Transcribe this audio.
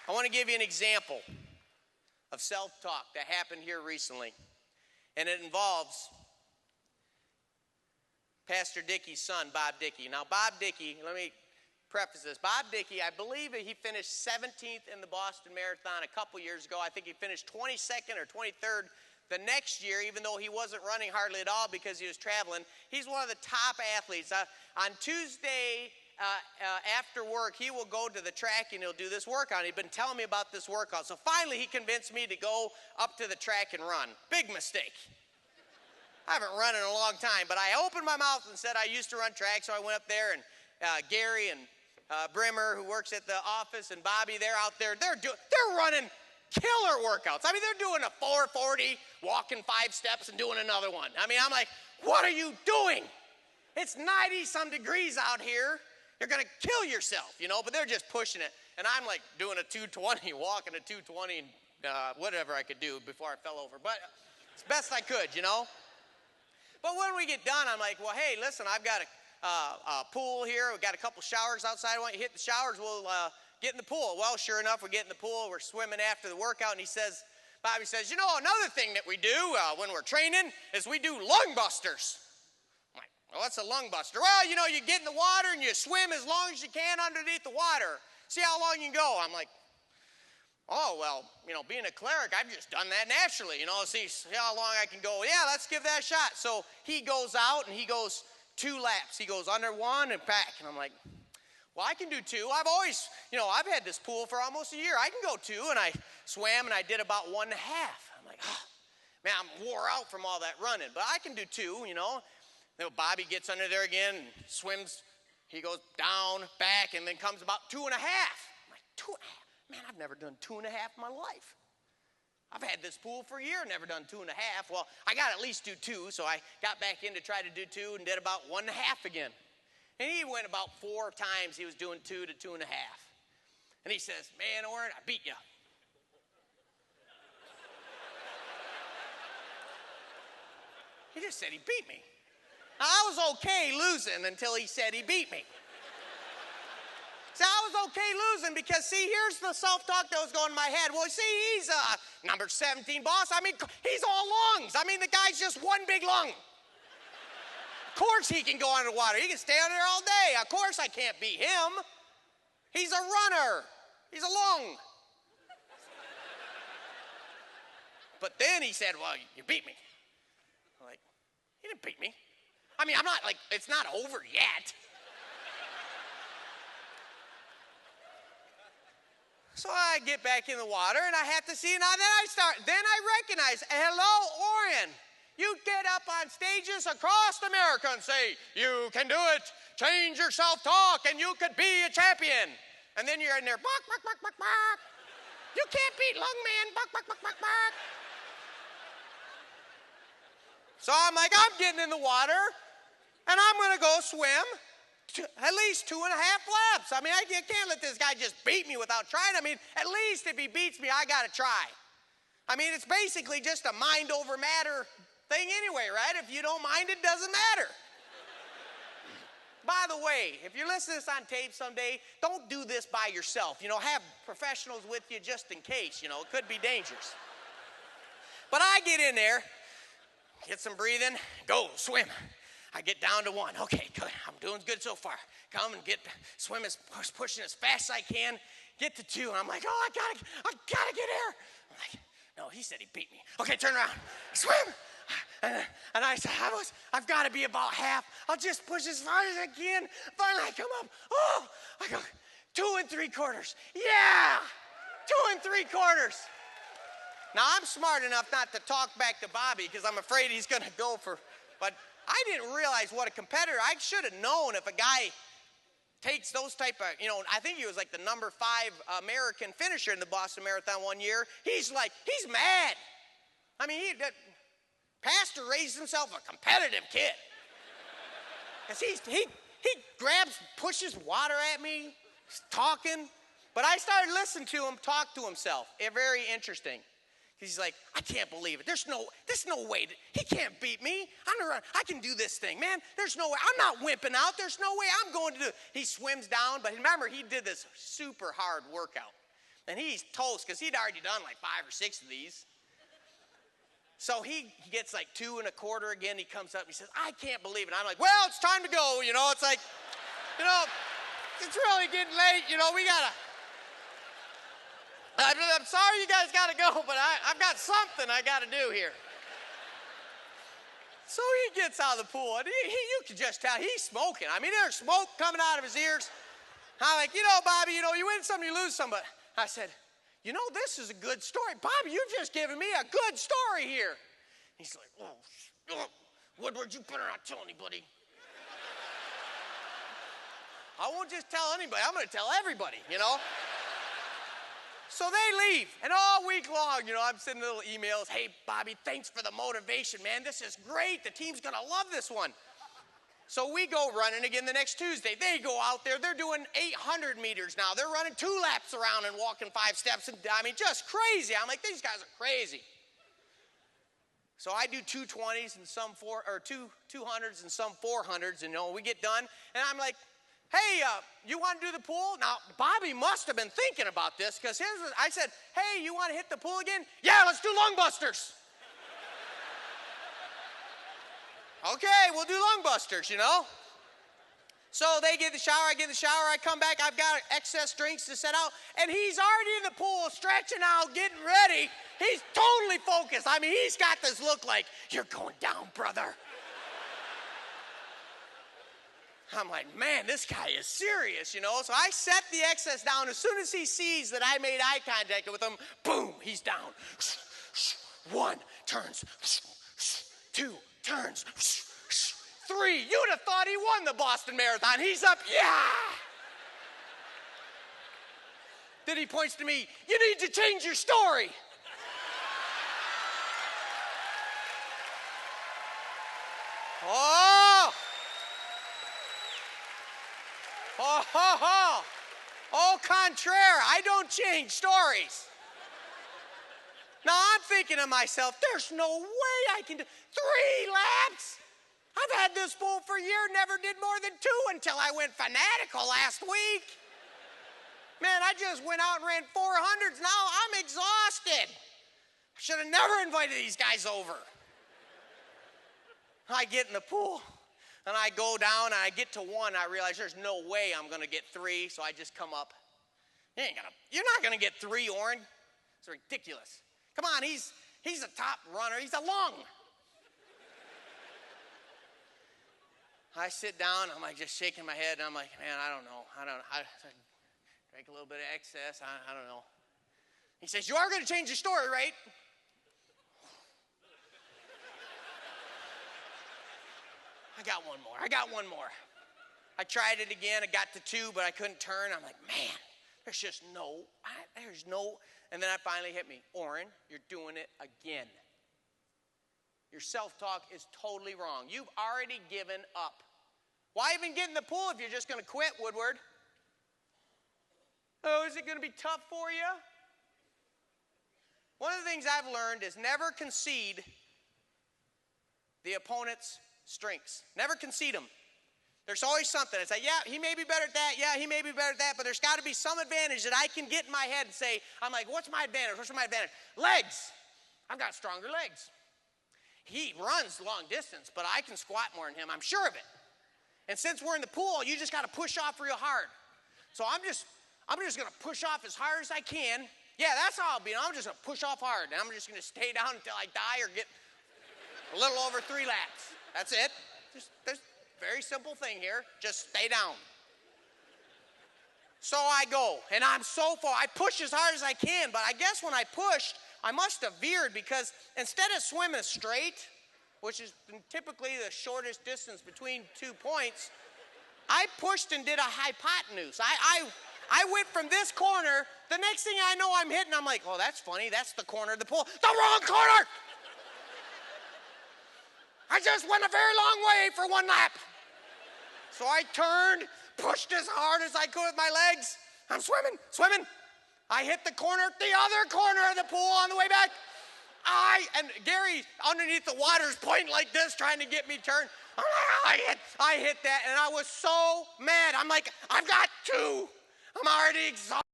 I want to give you an example of self-talk that happened here recently. And it involves Pastor Dickey's son, Bob Dickey. Now, Bob Dickey, let me preface this. Bob Dickey, I believe that he finished 17th in the Boston Marathon a couple years ago. I think he finished 22nd or 23rd the next year, even though he wasn't running hardly at all because he was traveling. He's one of the top athletes. On Tuesday after work, he will go to the track and he'll do this workout. He'd been telling me about this workout. So finally, he convinced me to go up to the track and run. Big mistake. I haven't run in a long time, but I opened my mouth and said I used to run track, so I went up there, and Gary and Brimmer, who works at the office, and Bobby, they're out there. They're running killer workouts. I mean, they're doing a 440, walking 5 steps and doing another one. I mean, I'm like, what are you doing? It's 90-some degrees out here. You're going to kill yourself, you know, but they're just pushing it. And I'm like doing a 220, walking a 220, and whatever I could do before I fell over. But it's best I could, you know. But when we get done, I'm like, well, hey, listen, I've got a pool here. We've got a couple showers outside. Why don't you hit the showers? We'll get in the pool. Well, sure enough, we get in the pool. We're swimming after the workout, and Bobby says, you know, another thing that we do when we're training is we do lung busters. I'm like, well, what's a lung buster? Well, you know, you get in the water and you swim as long as you can underneath the water. See how long you can go. I'm like, oh, well, you know, being a cleric, I've just done that naturally, you know, see how long I can go. Yeah, let's give that a shot. So he goes out and he goes 2 laps. He goes under 1 and back. And I'm like, well, I can do 2. I've always, you know, I've had this pool for almost a year. I can go 2. And I swam and I did about 1.5. I'm like, oh, man, I'm wore out from all that running. But I can do 2, you know. Then Bobby gets under there again and swims. He goes down, back, and then comes about 2.5. I'm like, 2.5? Man, I've never done 2.5 in my life. I've had this pool for a year, never done 2.5. Well, I got to at least do 2, so I got back in to try to do 2 and did about 1.5 again. And he went about 4 times. He was doing 2 to 2.5. And he says, man, Orrin, I beat you. He just said he beat me. Now, I was okay losing until he said he beat me. See, I was okay losing because, see, here's the self-talk that was going in my head. Well, see, he's number 17 boss. I mean, he's all lungs. I mean, the guy's just one big lung. Of course he can go underwater. He can stay under there all day. Of course I can't beat him. He's a runner. He's a lung. But then he said, well, you beat me. I'm like, you didn't beat me. I mean, I'm not like, it's not over yet. So I get back in the water and I have to see, now then I recognize, hello, Orrin. You get up on stages across America and say, you can do it, change your self-talk, and you could be a champion. And then you're in there, bark, bark, bark, bark, bark. You can't beat lung man, bark, bark, bark, bark, bark. So I'm like, I'm getting in the water and I'm gonna go swim at least 2.5 laps. I mean, I can't let this guy just beat me without trying. I mean, at least if he beats me, I got to try. I mean, it's basically just a mind over matter thing anyway, right? If you don't mind, it doesn't matter. By the way, if you're listening to this on tape someday, don't do this by yourself. You know, have professionals with you just in case. You know, it could be dangerous. But I get in there, get some breathing, go swim. I get down to 1. Okay, good. I'm doing good so far. Come and swim pushing as fast as I can. Get to 2, and I'm like, oh, I gotta get there. I'm like, no, he said he beat me. Okay, turn around, swim. And I said, I've got to be about half. I'll just push as far as I can. Finally, I come up. Oh, I go 2 3/4. Yeah, 2 3/4. Now I'm smart enough not to talk back to Bobby because I'm afraid he's going to go for. But I didn't realize what a competitor. I should have known if a guy takes those type of, you know, I think he was like the number 5 American finisher in the Boston Marathon one year. He's mad. I mean, Pastor raised himself a competitive kid. Because he grabs, pushes water at me, he's talking. But I started listening to him talk to himself. Very interesting. He's like, I can't believe it. There's no way. He can't beat me. I can do this thing, man. There's no way. I'm not wimping out. There's no way I'm going to do it. He swims down. But remember, he did this super hard workout. And he's toast because he'd already done like 5 or 6 of these. So he gets like 2 1/4 again. He comes up and he says, I can't believe it. I'm like, well, it's time to go. You know, it's like, you know, it's really getting late. You know, we got to. I'm sorry you guys got to go, but I've got something I got to do here. So he gets out of the pool, and you can just tell he's smoking. I mean, there's smoke coming out of his ears. I'm like, you know, Bobby, you know, you win some, you lose some. But I said, you know, this is a good story. Bobby, you've just given me a good story here. He's like, oh, Woodward, you better not tell anybody. I won't just tell anybody. I'm going to tell everybody, you know. So they leave, and all week long, you know, I'm sending little emails. Hey, Bobby, thanks for the motivation, man. This is great. The team's going to love this one. So we go running again the next Tuesday. They go out there. They're doing 800 meters now. They're running 2 laps around and walking 5 steps. And I mean, just crazy. I'm like, these guys are crazy. So I do 220s and some 200s and some 400s, and you know, we get done, and I'm like, hey, you want to do the pool? Now, Bobby must have been thinking about this, because I said, hey, you want to hit the pool again? Yeah, let's do lung busters. Okay, we'll do lung busters, you know. So they get in the shower, I get in the shower, I come back, I've got excess drinks to set out, and he's already in the pool, stretching out, getting ready. He's totally focused. I mean, he's got this look like, you're going down, brother. I'm like, man, this guy is serious, you know. So I set the excess down. As soon as he sees that I made eye contact with him, boom, he's down. 1 turns, 2 turns, 3. You'd have thought he won the Boston Marathon. He's up, yeah. Then he points to me, you need to change your story. Oh. Au contraire, I don't change stories. Now I'm thinking to myself, there's no way I can do 3 laps. I've had this pool for a year, never did more than 2 until I went fanatical last week. Man, I just went out and ran 400s. Now I'm exhausted. I should have never invited these guys over. I get in the pool. And I go down, and I get to 1. I realize there's no way I'm going to get 3, so I just come up. You're not going to get 3, Orrin. It's ridiculous. Come on, he's a top runner. He's a lung. I sit down. I'm like just shaking my head, and I'm like, man, I don't know. I drank a little bit of excess. I don't know. He says, you are going to change your story, right? I got one more. I tried it again. I got to 2, but I couldn't turn. I'm like, man, there's just no. And then it finally hit me. Orrin, you're doing it again. Your self-talk is totally wrong. You've already given up. Why even get in the pool if you're just going to quit, Woodward? Oh, is it going to be tough for you? One of the things I've learned is never concede the opponent's strengths. Never concede them. There's always something. It's like, yeah, he may be better at that. Yeah, he may be better at that. But there's got to be some advantage that I can get in my head and say, I'm like, what's my advantage? What's my advantage? Legs. I've got stronger legs. He runs long distance, but I can squat more than him. I'm sure of it. And since we're in the pool, you just got to push off real hard. So I'm just going to push off as hard as I can. Yeah, that's how I'll be. I'm just going to push off hard. And I'm just going to stay down until I die or get a little over 3 laps. That's it. There's a very simple thing here. Just stay down. So I go, and I'm so far. I push as hard as I can, but I guess when I pushed, I must have veered because instead of swimming straight, which is typically the shortest distance between 2 points, I pushed and did a hypotenuse. I went from this corner. The next thing I know, I'm hitting. I'm like, oh, that's funny. That's the corner of the pool. The wrong corner! I just went a very long way for 1 lap. So I turned, pushed as hard as I could with my legs. I'm swimming. I hit the other corner of the pool on the way back. And Gary underneath the water is pointing like this, trying to get me turned. I hit that, and I was so mad. I'm like, I've got 2. I'm already exhausted.